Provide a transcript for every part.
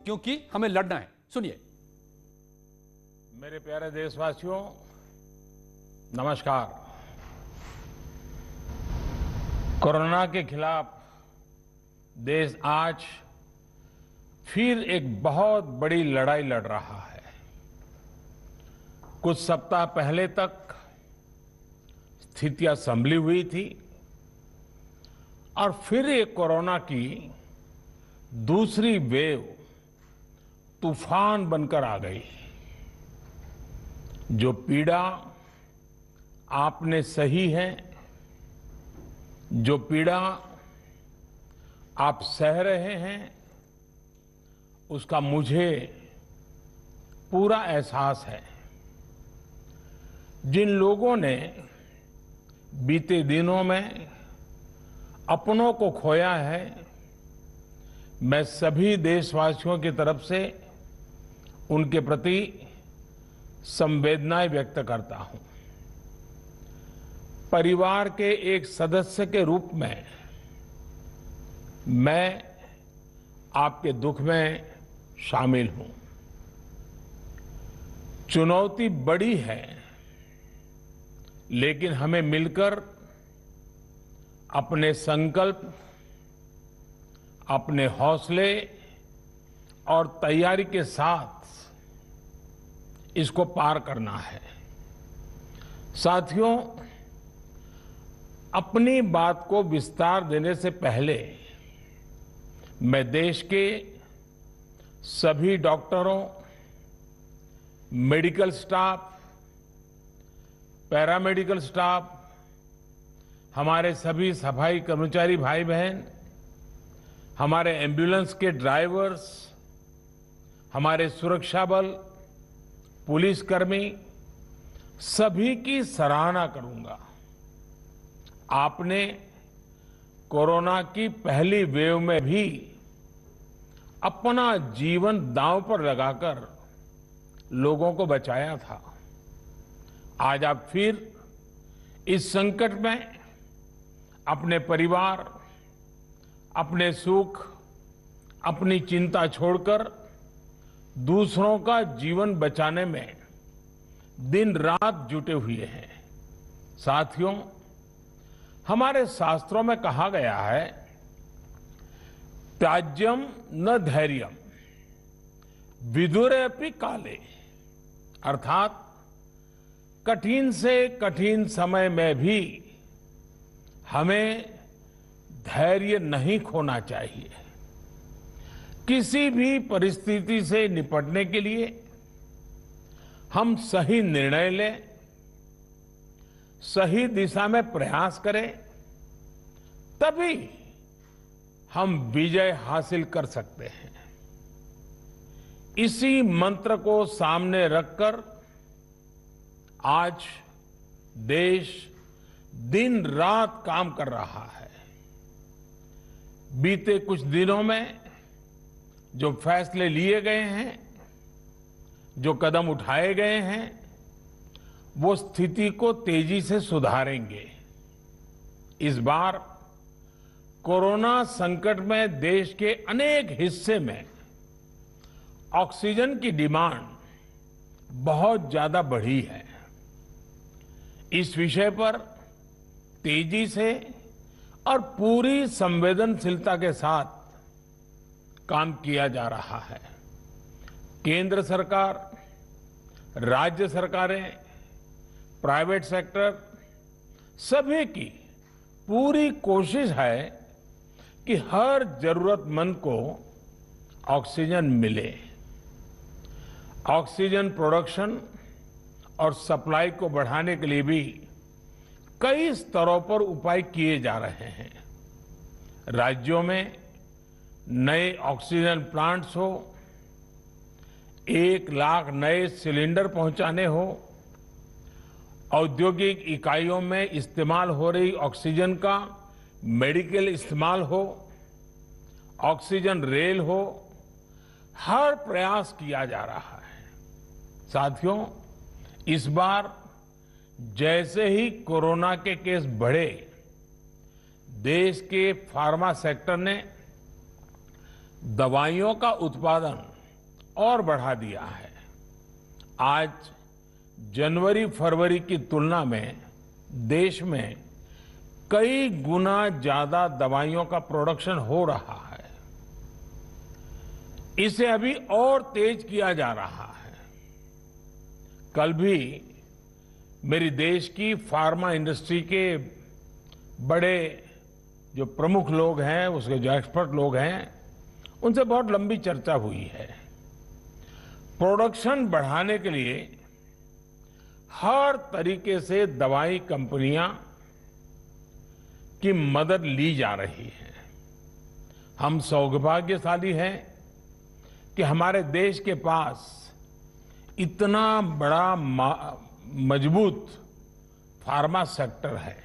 क्योंकि हमें लड़ना है। सुनिए। मेरे प्यारे देशवासियों, नमस्कार। कोरोना के खिलाफ देश आज फिर एक बहुत बड़ी लड़ाई लड़ रहा है। कुछ सप्ताह पहले तक स्थितियां संभली हुई थी और फिर ये कोरोना की दूसरी वेव तूफान बनकर आ गई। जो पीड़ा आपने सही है, जो पीड़ा आप सह रहे हैं, उसका मुझे पूरा एहसास है। जिन लोगों ने बीते दिनों में अपनों को खोया है, मैं सभी देशवासियों की तरफ से उनके प्रति संवेदनाएं व्यक्त करता हूं। परिवार के एक सदस्य के रूप में मैं आपके दुख में शामिल हूं। चुनौती बड़ी है, लेकिन हमें मिलकर अपने संकल्प, अपने हौसले और तैयारी के साथ इसको पार करना है। साथियों, अपनी बात को विस्तार देने से पहले मैं देश के सभी डॉक्टरों, मेडिकल स्टाफ, पैरामेडिकल स्टाफ, हमारे सभी सफाई कर्मचारी भाई बहन, हमारे एम्बुलेंस के ड्राइवर्स, हमारे सुरक्षा बल, पुलिसकर्मी, सभी की सराहना करूंगा। आपने कोरोना की पहली वेव में भी अपना जीवन दांव पर लगाकर लोगों को बचाया था। आज आप फिर इस संकट में अपने परिवार, अपने सुख, अपनी चिंता छोड़कर दूसरों का जीवन बचाने में दिन रात जुटे हुए हैं। साथियों, हमारे शास्त्रों में कहा गया है, त्याज्यम न धैर्यम विदुरेऽपि काले, अर्थात कठिन से कठिन समय में भी हमें धैर्य नहीं खोना चाहिए। किसी भी परिस्थिति से निपटने के लिए हम सही निर्णय लें, सही दिशा में प्रयास करें, तभी हम विजय हासिल कर सकते हैं। इसी मंत्र को सामने रखकर आज देश दिन रात काम कर रहा है। बीते कुछ दिनों में जो फैसले लिए गए हैं, जो कदम उठाए गए हैं, वो स्थिति को तेजी से सुधारेंगे। इस बार कोरोना संकट में देश के अनेक हिस्से में ऑक्सीजन की डिमांड बहुत ज्यादा बढ़ी है। इस विषय पर तेजी से और पूरी संवेदनशीलता के साथ काम किया जा रहा है। केंद्र सरकार, राज्य सरकारें, प्राइवेट सेक्टर, सभी की पूरी कोशिश है कि हर जरूरतमंद को ऑक्सीजन मिले। ऑक्सीजन प्रोडक्शन और सप्लाई को बढ़ाने के लिए भी कई स्तरों पर उपाय किए जा रहे हैं। राज्यों में नए ऑक्सीजन प्लांट्स हो, 1 लाख नए सिलेंडर पहुंचाने हो, औद्योगिक इकाइयों में इस्तेमाल हो रही ऑक्सीजन का मेडिकल इस्तेमाल हो, ऑक्सीजन रेल हो, हर प्रयास किया जा रहा है। साथियों, इस बार जैसे ही कोरोना के केस बढ़े, देश के फार्मा सेक्टर ने दवाइयों का उत्पादन और बढ़ा दिया है। आज जनवरी फरवरी की तुलना में देश में कई गुना ज्यादा दवाइयों का प्रोडक्शन हो रहा है। इसे अभी और तेज किया जा रहा है। कल भी मेरी देश की फार्मा इंडस्ट्री के बड़े जो प्रमुख लोग हैं, उसके जो एक्सपर्ट लोग हैं, उनसे बहुत लंबी चर्चा हुई है। प्रोडक्शन बढ़ाने के लिए हर तरीके से दवाई कंपनियां की मदद ली जा रही है। हम सौभाग्यशाली हैं कि हमारे देश के पास इतना बड़ा मजबूत फार्मा सेक्टर है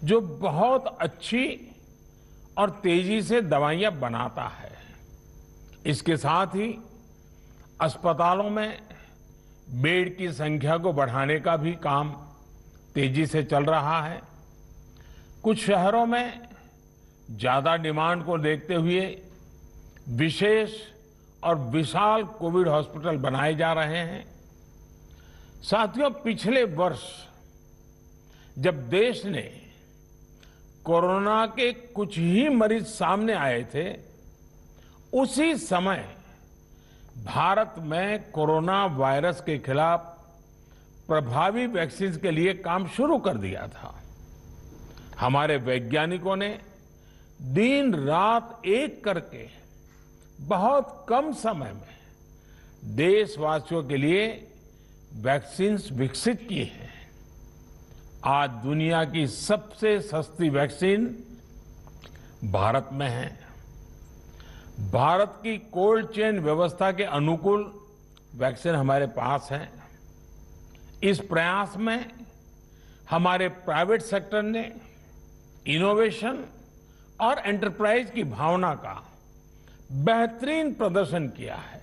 जो बहुत अच्छी और तेजी से दवाइयां बनाता है। इसके साथ ही अस्पतालों में बेड की संख्या को बढ़ाने का भी काम तेजी से चल रहा है। कुछ शहरों में ज्यादा डिमांड को देखते हुए विशेष और विशाल कोविड हॉस्पिटल बनाए जा रहे हैं। साथियों, पिछले वर्ष जब देश ने कोरोना के कुछ ही मरीज सामने आए थे, उसी समय भारत में कोरोना वायरस के खिलाफ प्रभावी वैक्सीन के लिए काम शुरू कर दिया था। हमारे वैज्ञानिकों ने दिन रात एक करके बहुत कम समय में देशवासियों के लिए वैक्सीन विकसित की है। आज दुनिया की सबसे सस्ती वैक्सीन भारत में है। भारत की कोल्ड चेन व्यवस्था के अनुकूल वैक्सीन हमारे पास है। इस प्रयास में हमारे प्राइवेट सेक्टर ने इनोवेशन और एंटरप्राइज की भावना का बेहतरीन प्रदर्शन किया है।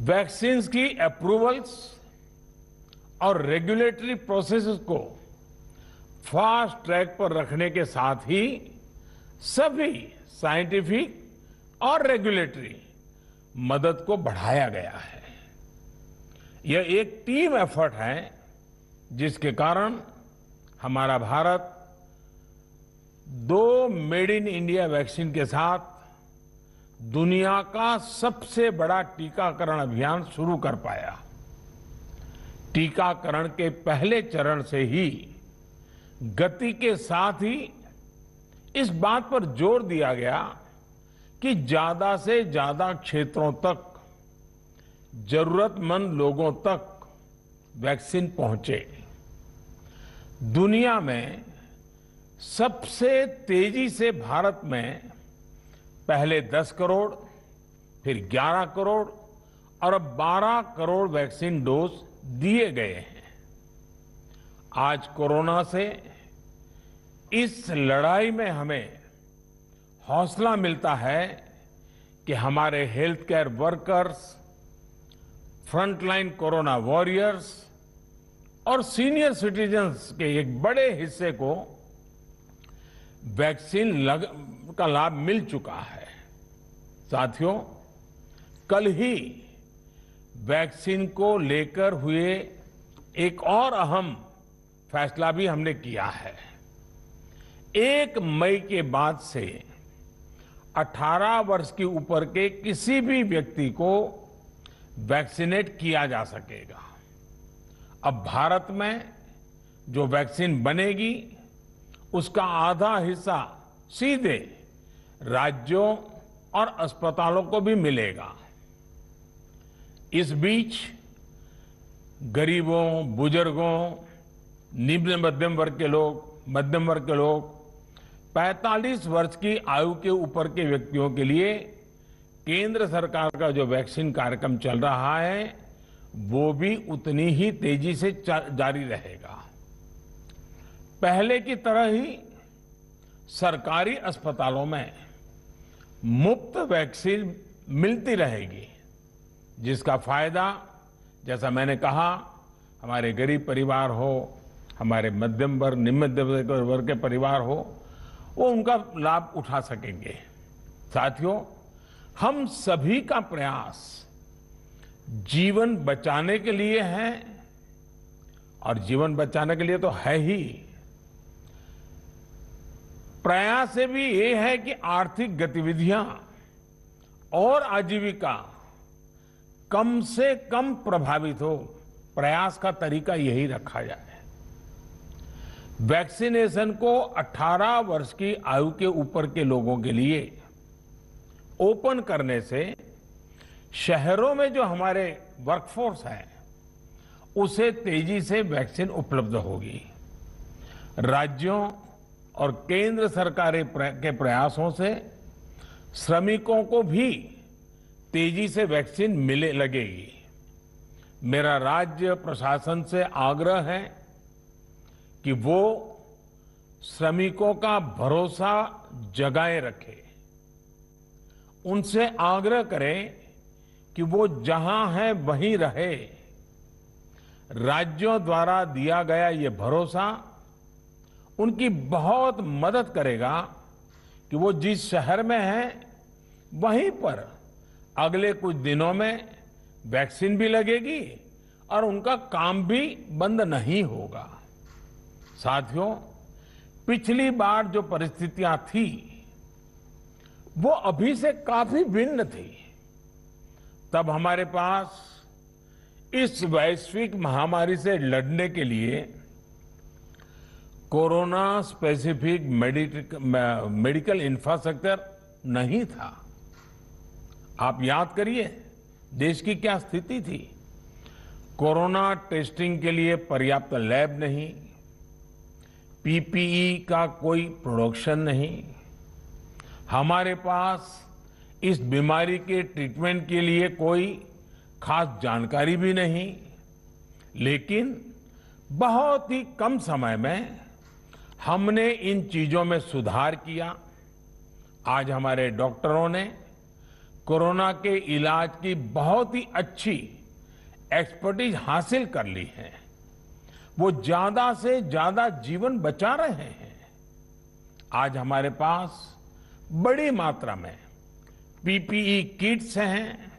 वैक्सीन्स की अप्रूवल्स और रेगुलेटरी प्रोसेसेस को फास्ट ट्रैक पर रखने के साथ ही सभी साइंटिफिक और रेगुलेटरी मदद को बढ़ाया गया है। यह एक टीम एफर्ट है जिसके कारण हमारा Bharat 2 made in India vaccine के साथ दुनिया का सबसे बड़ा टीकाकरण अभियान शुरू कर पाया। टीकाकरण के पहले चरण से ही गति के साथ ही इस बात पर जोर दिया गया कि ज्यादा से ज्यादा क्षेत्रों तक, जरूरतमंद लोगों तक वैक्सीन पहुंचे। दुनिया में सबसे तेजी से भारत में पहले 10 करोड़, फिर 11 करोड़ और अब 12 करोड़ वैक्सीन डोज दिए गए हैं। आज कोरोना से इस लड़ाई में हमें हौसला मिलता है कि हमारे health care workers, frontline corona warriors और सीनियर सिटीजन्स के एक बड़े हिस्से को वैक्सीन का लाभ मिल चुका है। साथियों, कल ही वैक्सीन को लेकर हुए एक और अहम फैसला भी हमने किया है। 1 मई के बाद से 18 वर्ष की ऊपर के किसी भी व्यक्ति को वैक्सीनेट किया जा सकेगा। अब भारत में जो वैक्सीन बनेगी उसका आधा हिस्सा सीधे राज्यों और अस्पतालों को भी मिलेगा। इस बीच गरीबों, बुजुर्गों, निम्न मध्यम वर्ग के लोग 45 वर्ष की आयु के ऊपर के व्यक्तियों के लिए केंद्र सरकार का जो वैक्सीन कार्यक्रम चल रहा है वो भी उतनी ही तेजी से जारी रहेगा। पहले की तरह ही सरकारी अस्पतालों में मुफ्त वैक्सीन मिलती रहेगी, जिसका फायदा, जैसा मैंने कहा, हमारे गरीब परिवार हो, हमारे मध्यम वर्ग, निम्न मध्यम वर्ग के परिवार हो, वो उनका लाभ उठा सकेंगे। साथियों, हम सभी का प्रयास जीवन बचाने के लिए है, और जीवन बचाने के लिए तो है ही, प्रयास से भी ये है कि आर्थिक गतिविधियां और आजीविका कम से कम प्रभावित हो। प्रयास का तरीका यही रखा जाए। वैक्सीनेशन को 18 वर्ष की आयु के ऊपर के लोगों के लिए ओपन करने से शहरों में जो हमारे वर्कफोर्स है उसे तेजी से वैक्सीन उपलब्ध होगी। राज्यों और केंद्र सरकार के प्रयासों से श्रमिकों को भी तेजी से वैक्सीन मिले लगेगी। मेरा राज्य प्रशासन से आग्रह है कि वो श्रमिकों का भरोसा जगाए रखे। उनसे आग्रह करें कि वो जहां है वहीं रहे। राज्यों द्वारा दिया गया ये भरोसा उनकी बहुत मदद करेगा कि वो जिस शहर में है वहीं पर अगले कुछ दिनों में वैक्सीन भी लगेगी और उनका काम भी बंद नहीं होगा। साथियों, पिछली बार जो परिस्थितियां थी वो अभी से काफी भिन्न थी। तब हमारे पास इस वैश्विक महामारी से लड़ने के लिए कोरोना स्पेसिफिक मेडिकल इंफ्रास्ट्रक्चर नहीं था। आप याद करिए देश की क्या स्थिति थी। कोरोना टेस्टिंग के लिए पर्याप्त लैब नहीं, पीपीई का कोई प्रोडक्शन नहीं, हमारे पास इस बीमारी के ट्रीटमेंट के लिए कोई खास जानकारी भी नहीं। लेकिन बहुत ही कम समय में हमने इन चीजों में सुधार किया। आज हमारे डॉक्टरों ने कोरोना के इलाज की बहुत ही अच्छी एक्सपर्टीज हासिल कर ली है। वो ज्यादा से ज्यादा जीवन बचा रहे हैं। आज हमारे पास बड़ी मात्रा में पीपीई किट्स हैं,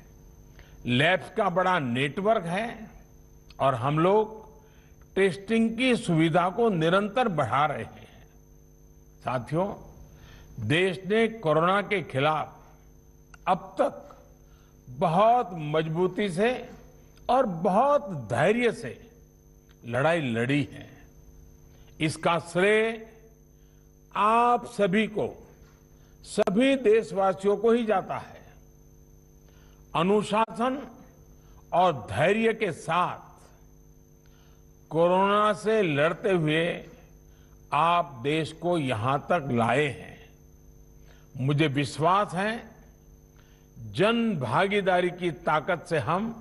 लैब्स का बड़ा नेटवर्क है और हम लोग टेस्टिंग की सुविधा को निरंतर बढ़ा रहे हैं। साथियों, देश ने कोरोना के खिलाफ अब तक बहुत मजबूती से और बहुत धैर्य से लड़ाई लड़ी है। इसका श्रेय आप सभी को, सभी देशवासियों को ही जाता है। अनुशासन और धैर्य के साथ कोरोना से लड़ते हुए आप देश को यहां तक लाए हैं। मुझे विश्वास है जन भागीदारी की ताकत से हम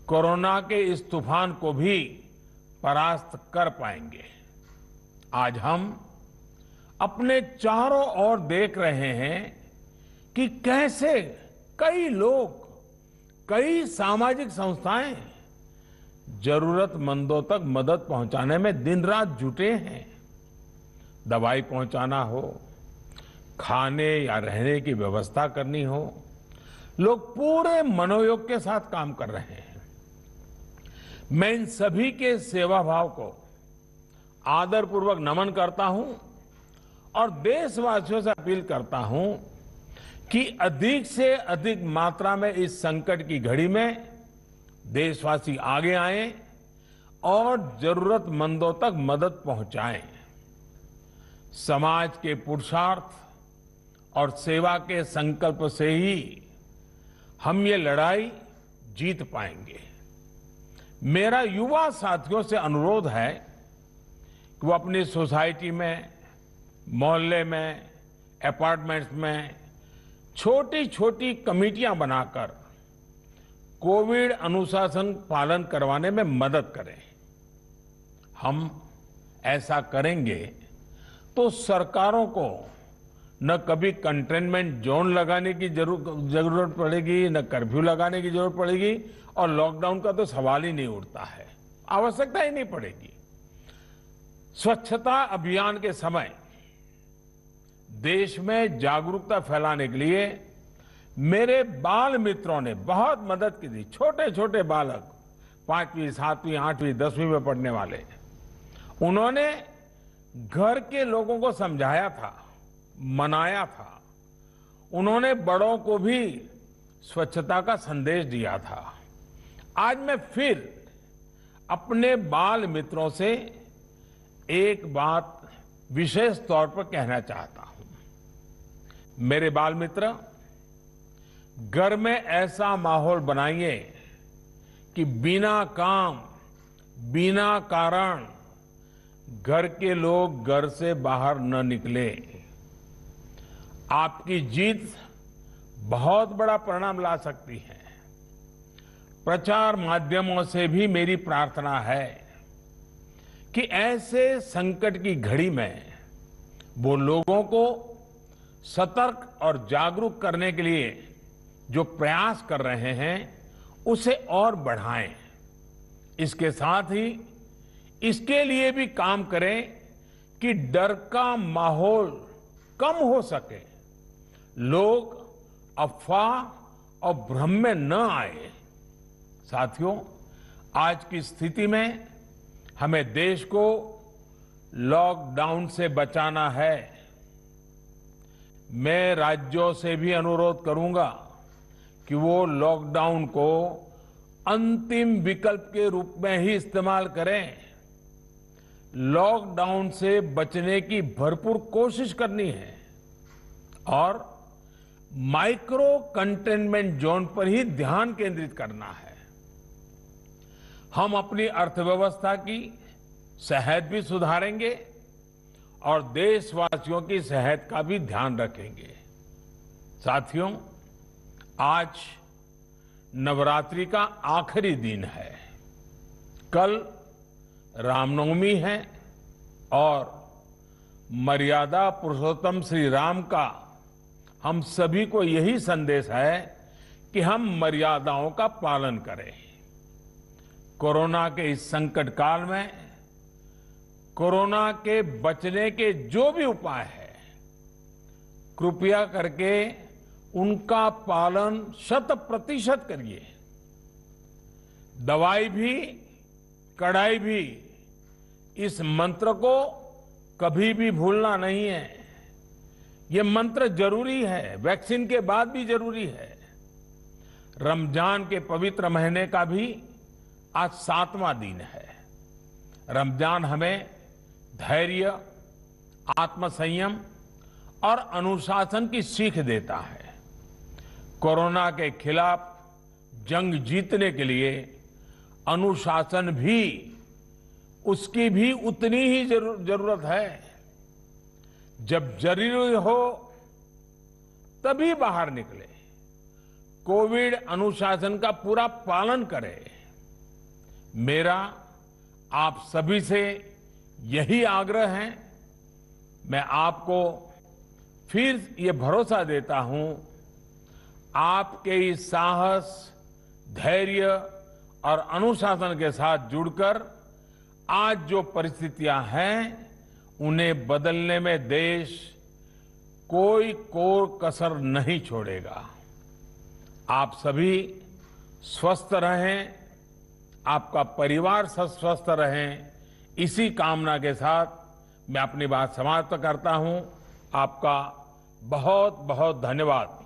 कोरोना के इस तूफान को भी परास्त कर पाएंगे। आज हम अपने चारों ओर देख रहे हैं कि कैसे कई लोग, कई सामाजिक संस्थाएं जरूरतमंदों तक मदद पहुंचाने में दिन रात जुटे हैं। दवाई पहुंचाना हो, खाने या रहने की व्यवस्था करनी हो, लोग पूरे मनोयोग के साथ काम कर रहे हैं। मैं इन सभी के सेवा भाव को आदरपूर्वक नमन करता हूं और देशवासियों से अपील करता हूं कि अधिक से अधिक मात्रा में इस संकट की घड़ी में देशवासी आगे आएं और जरूरतमंदों तक मदद पहुंचाएं। समाज के पुरुषार्थ और सेवा के संकल्प से ही हम ये लड़ाई जीत पाएंगे। मेरा युवा साथियों से अनुरोध है कि वो अपनी सोसाइटी में, मोहल्ले में, अपार्टमेंट्स में छोटी छोटी कमेटियां बनाकर कोविड अनुशासन पालन करवाने में मदद करें। हम ऐसा करेंगे तो सरकारों को न कभी कंटेनमेंट जोन लगाने की जरूरत पड़ेगी, न कर्फ्यू लगाने की जरूरत पड़ेगी और लॉकडाउन का तो सवाल ही नहीं उठता है, आवश्यकता ही नहीं पड़ेगी। स्वच्छता अभियान के समय देश में जागरूकता फैलाने के लिए मेरे बाल मित्रों ने बहुत मदद की थी। छोटे छोटे बालक, 5वीं, 7वीं, 8वीं, 10वीं में पढ़ने वाले, उन्होंने घर के लोगों को समझाया था, मनाया था। उन्होंने बड़ों को भी स्वच्छता का संदेश दिया था। आज मैं फिर अपने बाल मित्रों से एक बात विशेष तौर पर कहना चाहता हूं। मेरे बाल मित्र, घर में ऐसा माहौल बनाइए कि बिना काम, बिना कारण घर के लोग घर से बाहर न निकले। आपकी जीत बहुत बड़ा परिणाम ला सकती है। प्रचार माध्यमों से भी मेरी प्रार्थना है कि ऐसे संकट की घड़ी में वो लोगों को सतर्क और जागरूक करने के लिए जो प्रयास कर रहे हैं उसे और बढ़ाएं। इसके साथ ही इसके लिए भी काम करें कि डर का माहौल कम हो सके, लोग अफवाह और भ्रम में न आए। साथियों, आज की स्थिति में हमें देश को लॉकडाउन से बचाना है। मैं राज्यों से भी अनुरोध करूंगा कि वो लॉकडाउन को अंतिम विकल्प के रूप में ही इस्तेमाल करें। लॉकडाउन से बचने की भरपूर कोशिश करनी है और माइक्रो कंटेनमेंट जोन पर ही ध्यान केंद्रित करना है। हम अपनी अर्थव्यवस्था की सेहत भी सुधारेंगे और देशवासियों की सेहत का भी ध्यान रखेंगे। साथियों, आज नवरात्रि का आखिरी दिन है। कल रामनवमी है और मर्यादा पुरुषोत्तम श्री राम का हम सभी को यही संदेश है कि हम मर्यादाओं का पालन करें। कोरोना के इस संकट काल में कोरोना के बचने के जो भी उपाय है, कृपया करके उनका पालन 100% करिए। दवाई भी, कड़ाई भी, इस मंत्र को कभी भी भूलना नहीं है। ये मंत्र जरूरी है, वैक्सीन के बाद भी जरूरी है। रमजान के पवित्र महीने का भी आज 7वां दिन है। रमजान हमें धैर्य, आत्मसंयम और अनुशासन की सीख देता है। कोरोना के खिलाफ जंग जीतने के लिए अनुशासन भी, उसकी भी उतनी ही जरूरत है। जब जरूरी हो तभी बाहर निकले। कोविड अनुशासन का पूरा पालन करें। मेरा आप सभी से यही आग्रह है। मैं आपको फिर ये भरोसा देता हूं, आपके इस साहस, धैर्य और अनुशासन के साथ जुड़कर आज जो परिस्थितियां हैं उन्हें बदलने में देश कोई कोर कसर नहीं छोड़ेगा। आप सभी स्वस्थ रहें, आपका परिवार स्वस्थ रहे, इसी कामना के साथ मैं अपनी बात समाप्त करता हूं। आपका बहुत बहुत धन्यवाद।